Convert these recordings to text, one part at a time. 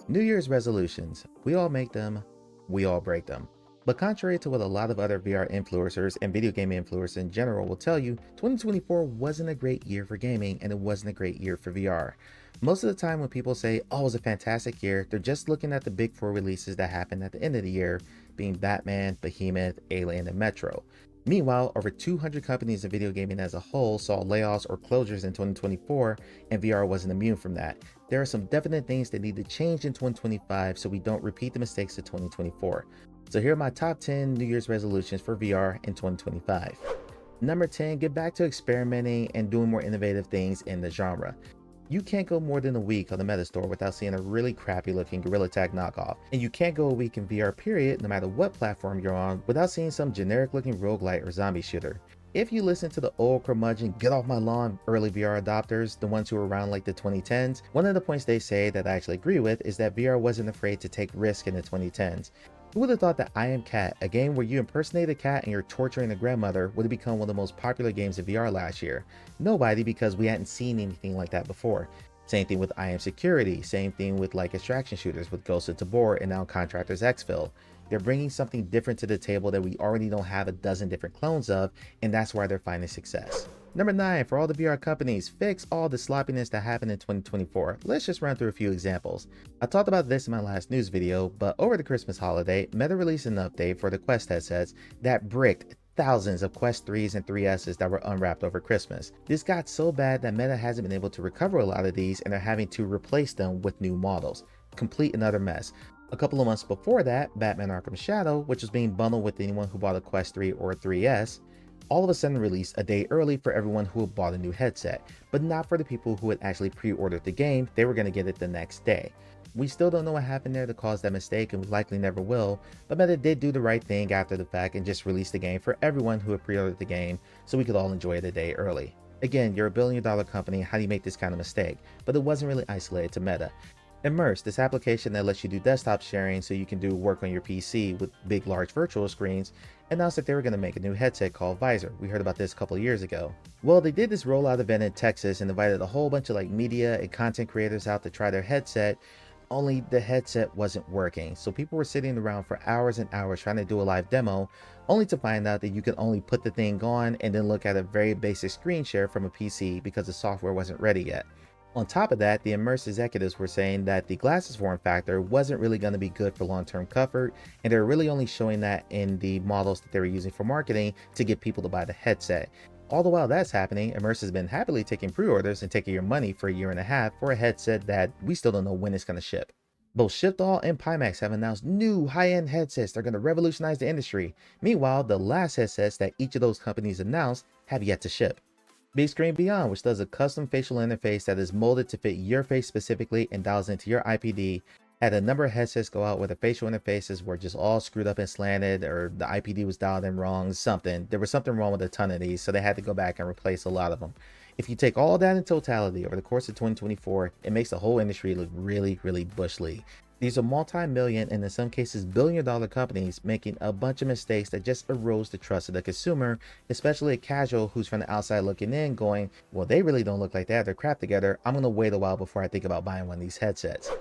New Year's resolutions. We all make them, we all break them. But contrary to what a lot of other VR influencers and video game influencers in general will tell you, 2024 wasn't a great year for gaming and it wasn't a great year for VR. Most of the time when people say, oh, it was a fantastic year, they're just looking at the big four releases that happened at the end of the year, being Batman, Behemoth, Alien, and Metro. Meanwhile, over 200 companies in video gaming as a whole saw layoffs or closures in 2024, and VR wasn't immune from that. There are some definite things that need to change in 2025 so we don't repeat the mistakes of 2024. So here are my top 10 New Year's resolutions for VR in 2025. Number 10, get back to experimenting and doing more innovative things in the genre. You can't go more than a week on the Meta Store without seeing a really crappy looking Gorilla Tag knockoff, and you can't go a week in VR period, no matter what platform you're on, without seeing some generic looking roguelite or zombie shooter. If you listen to the old curmudgeon get off my lawn early VR adopters, the ones who were around like the 2010s, one of the points they say that I actually agree with is that VR wasn't afraid to take risk in the 2010s. Who would have thought that I Am Cat, a game where you impersonate a cat and you're torturing a grandmother, would have become one of the most popular games in VR last year? Nobody, because we hadn't seen anything like that before. Same thing with I Am Security, same thing with like extraction shooters with Ghost of Tabor and now Contractors Exfil. They're bringing something different to the table that we already don't have a dozen different clones of, and that's why they're finding success. Number 9, for all the VR companies, fix all the sloppiness that happened in 2024. Let's just run through a few examples. I talked about this in my last news video, but over the Christmas holiday, Meta released an update for the Quest headsets that bricked thousands of Quest 3s and 3Ss that were unwrapped over Christmas. This got so bad that Meta hasn't been able to recover a lot of these and they're having to replace them with new models. Complete another mess. A couple of months before that, Batman Arkham Shadow, which was being bundled with anyone who bought a Quest 3 or 3S, all of a sudden released a day early for everyone who had bought a new headset, but not for the people who had actually pre-ordered the game. They were going to get it the next day. We still don't know what happened there to cause that mistake, and we likely never will, but Meta did do the right thing after the fact and just released the game for everyone who had pre-ordered the game so we could all enjoy it a day early. Again, you're a billion-dollar company, how do you make this kind of mistake? But it wasn't really isolated to Meta. Immerse, this application that lets you do desktop sharing so you can do work on your PC with big large virtual screens, announced that they were going to make a new headset called Visor. We heard about this a couple of years ago. Well, they did this rollout event in Texas and invited a whole bunch of like media and content creators out to try their headset, only the headset wasn't working. So people were sitting around for hours and hours trying to do a live demo, only to find out that you could only put the thing on and then look at a very basic screen share from a PC because the software wasn't ready yet. On top of that, the Immerse executives were saying that the glasses form factor wasn't really going to be good for long-term comfort, and they're really only showing that in the models that they were using for marketing to get people to buy the headset. All the while that's happening, Immerse has been happily taking pre-orders and taking your money for a year and a half for a headset that we still don't know when it's going to ship. Both Shiftall and Pimax have announced new high-end headsets that are going to revolutionize the industry. Meanwhile, the last headsets that each of those companies announced have yet to ship. Big Screen Beyond, which does a custom facial interface that is molded to fit your face specifically and dials into your IPD, had a number of headsets go out where the facial interfaces were just all screwed up and slanted, or the IPD was dialed in wrong, something. There was something wrong with a ton of these, so they had to go back and replace a lot of them. If you take all that in totality over the course of 2024, it makes the whole industry look really, really bush league. These are multi-million and in some cases billion-dollar companies making a bunch of mistakes that just erodes the trust of the consumer, especially a casual who's from the outside looking in going, well, they really don't look like they have their crap together. I'm going to wait a while before I think about buying one of these headsets.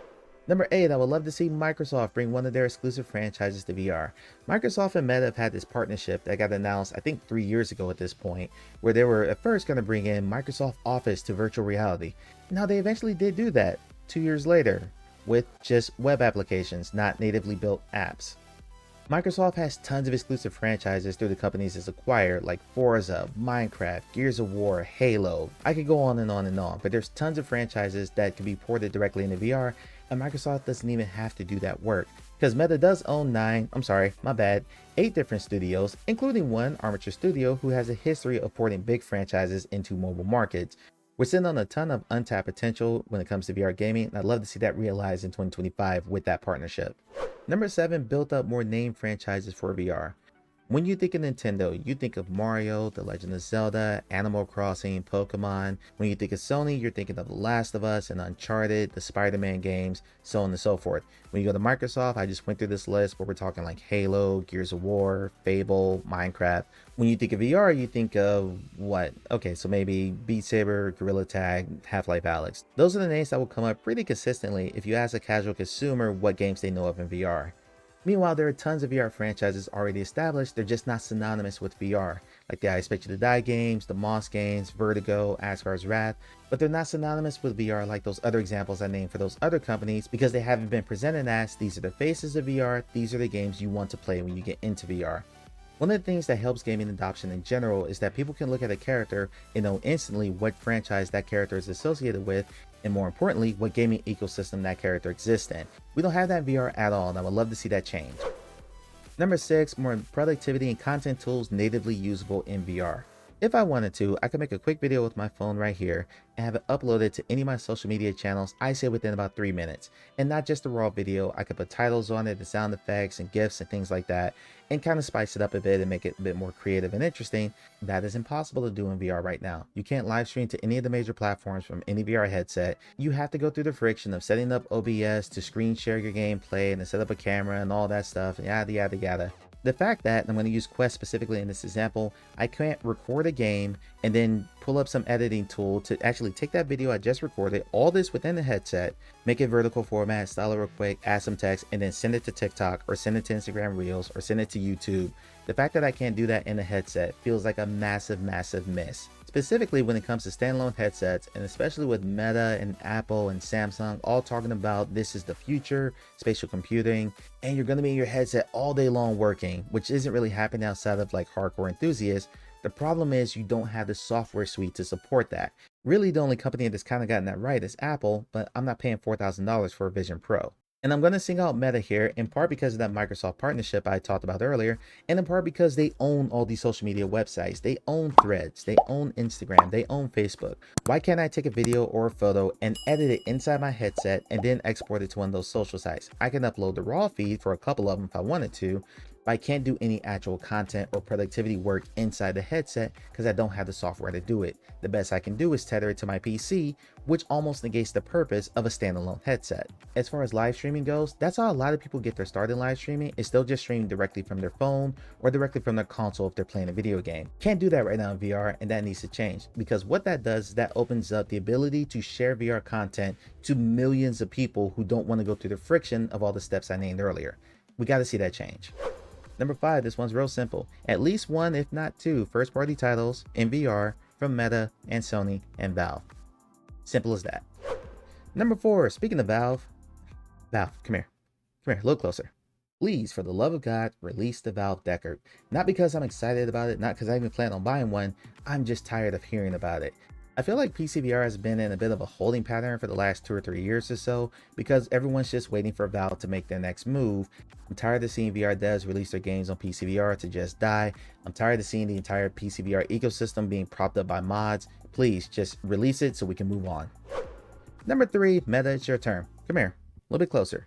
Number 8, I would love to see Microsoft bring one of their exclusive franchises to VR. Microsoft and Meta have had this partnership that got announced, I think 3 years ago at this point, where they were at first going to bring in Microsoft Office to virtual reality. Now they eventually did do that 2 years later, with just web applications, not natively built apps. Microsoft has tons of exclusive franchises through the companies it's acquired, like Forza, Minecraft, Gears of War, Halo. I could go on and on and on, but there's tons of franchises that can be ported directly into VR, and Microsoft doesn't even have to do that work. Because Meta does own 8 different studios, including one, Armature Studio, who has a history of porting big franchises into mobile markets. We're sitting on a ton of untapped potential when it comes to VR gaming, and I'd love to see that realized in 2025 with that partnership. Number 7, built up more name franchises for VR. When you think of Nintendo, you think of Mario, The Legend of Zelda, Animal Crossing, Pokemon. When you think of Sony, you're thinking of The Last of Us and Uncharted, the Spider-Man games, so on and so forth. When you go to Microsoft, I just went through this list where we're talking like Halo, Gears of War, Fable, Minecraft. When you think of VR, you think of what? Okay, so maybe Beat Saber, Gorilla Tag, Half-Life Alyx. Those are the names that will come up pretty consistently if you ask a casual consumer what games they know of in VR. Meanwhile, there are tons of VR franchises already established, they're just not synonymous with VR, like the I Expect You to Die games, the Moss games, Vertigo, Asgard's Wrath, but they're not synonymous with VR like those other examples I named for those other companies because they haven't been presented as these are the faces of VR, these are the games you want to play when you get into VR. One of the things that helps gaming adoption in general is that people can look at a character and know instantly what franchise that character is associated with, and more importantly, what gaming ecosystem that character exists in. We don't have that in VR at all, and I would love to see that change. Number 6, more productivity and content tools natively usable in VR. If I wanted to, I could make a quick video with my phone right here and have it uploaded to any of my social media channels, I say within about 3 minutes. And not just a raw video, I could put titles on it, the sound effects and GIFs and things like that, and kind of spice it up a bit and make it a bit more creative and interesting. That is impossible to do in VR right now. You can't live stream to any of the major platforms from any VR headset. You have to go through the friction of setting up OBS to screen share your gameplay and to set up a camera and all that stuff, yada yada yada. The fact that, and I'm going to use Quest specifically in this example, I can't record a game and then pull up some editing tool to actually take that video I just recorded, all this within the headset, make it vertical format, style it real quick, add some text, and then send it to TikTok or send it to Instagram Reels or send it to YouTube. The fact that I can't do that in a headset feels like a massive miss. Specifically when it comes to standalone headsets, and especially with Meta and Apple and Samsung all talking about this is the future, spatial computing, and you're going to be in your headset all day long working, which isn't really happening outside of like hardcore enthusiasts. The problem is you don't have the software suite to support that. Really, the only company that's kind of gotten that right is Apple, but I'm not paying $4,000 for a Vision Pro. And I'm going to sing out Meta here, in part because of that Microsoft partnership I talked about earlier, and in part because they own all these social media websites. They own Threads, they own Instagram, they own Facebook. Why can't I take a video or a photo and edit it inside my headset and then export it to one of those social sites? I can upload the raw feed for a couple of them if I wanted to, but I can't do any actual content or productivity work inside the headset because I don't have the software to do it. The best I can do is tether it to my PC, which almost negates the purpose of a standalone headset. As far as live streaming goes, that's how a lot of people get their start in live streaming, is they'll just stream directly from their phone or directly from their console if they're playing a video game. Can't do that right now in VR, and that needs to change, because what that does is that opens up the ability to share VR content to millions of people who don't want to go through the friction of all the steps I named earlier. We got to see that change. Number 5, this one's real simple. At least one, if not two, first-party titles in VR from Meta and Sony and Valve. Simple as that. Number 4, speaking of Valve, come here, a little closer. Please, for the love of God, release the Valve Deckard. Not because I'm excited about it, not because I even plan on buying one, I'm just tired of hearing about it. I feel like pcvr has been in a bit of a holding pattern for the last 2 or 3 years or so because everyone's just waiting for Valve to make their next move. I'm tired of seeing VR devs release their games on pcvr to just die. I'm tired of seeing the entire pcvr ecosystem being propped up by mods. Please just release it so we can move on. Number 3, Meta, it's your turn. Come here, a little bit closer.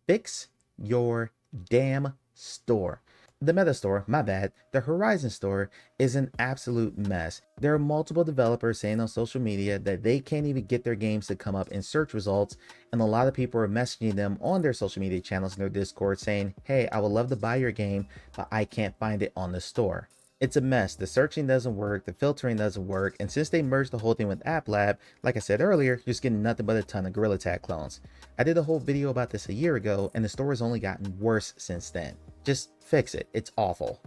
Fix your damn store. The Meta store, my bad, the Horizon store is an absolute mess. There are multiple developers saying on social media that they can't even get their games to come up in search results, and a lot of people are messaging them on their social media channels and their Discord saying, hey, I would love to buy your game, but I can't find it on the store. It's a mess. The searching doesn't work, the filtering doesn't work, and since they merged the whole thing with App Lab, like I said earlier, you're just getting nothing but a ton of Gorilla Tag clones. I did a whole video about this a year ago, and the store has only gotten worse since then. Just fix it. It's awful.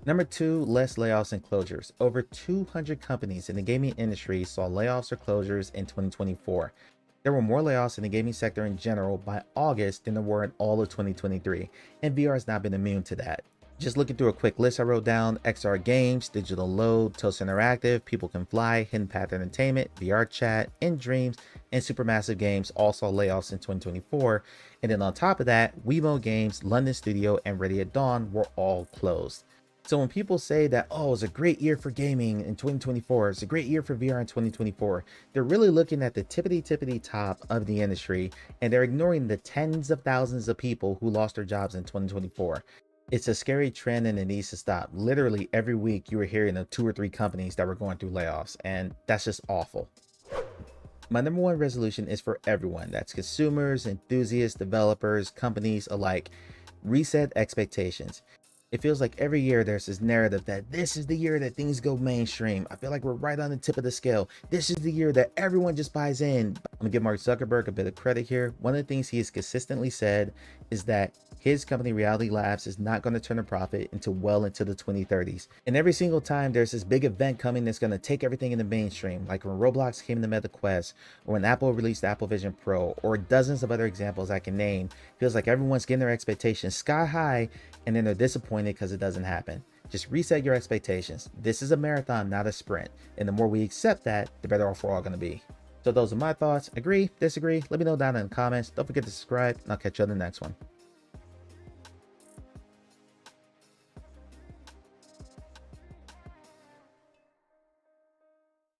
Number 2, less layoffs and closures. Over 200 companies in the gaming industry saw layoffs or closures in 2024. There were more layoffs in the gaming sector in general by August than there were in all of 2023, and VR has not been immune to that. Just looking through a quick list I wrote down, XR Games, Digital Load, Toast Interactive, People Can Fly, Hidden Path Entertainment, VR Chat, In Dreams, and Supermassive Games all saw layoffs in 2024. And then on top of that, Wemo Games, London Studio, and Ready at Dawn were all closed. So when people say that, oh, it's a great year for gaming in 2024, it's a great year for VR in 2024, they're really looking at the tippity top of the industry, and they're ignoring the tens of thousands of people who lost their jobs in 2024. It's a scary trend and it needs to stop. Literally every week you were hearing of 2 or 3 companies that were going through layoffs, and that's just awful. My number one resolution is for everyone. That's consumers, enthusiasts, developers, companies alike. Reset expectations. It feels like every year there's this narrative that this is the year that things go mainstream. I feel like we're right on the tip of the scale. This is the year that everyone just buys in. I'm gonna give Mark Zuckerberg a bit of credit here. One of the things he has consistently said is that his company Reality Labs is not going to turn a profit until well into the 2030s. And every single time there's this big event coming that's going to take everything in the mainstream, like when Roblox came to Meta Quest, or when Apple released Apple Vision Pro, or dozens of other examples I can name, feels like everyone's getting their expectations sky high and then they're disappointed because it doesn't happen. Just reset your expectations. This is a marathon, not a sprint. And the more we accept that, the better off we're all going to be. So those are my thoughts. Agree, disagree? Let me know down in the comments. Don't forget to subscribe, and I'll catch you on the next one.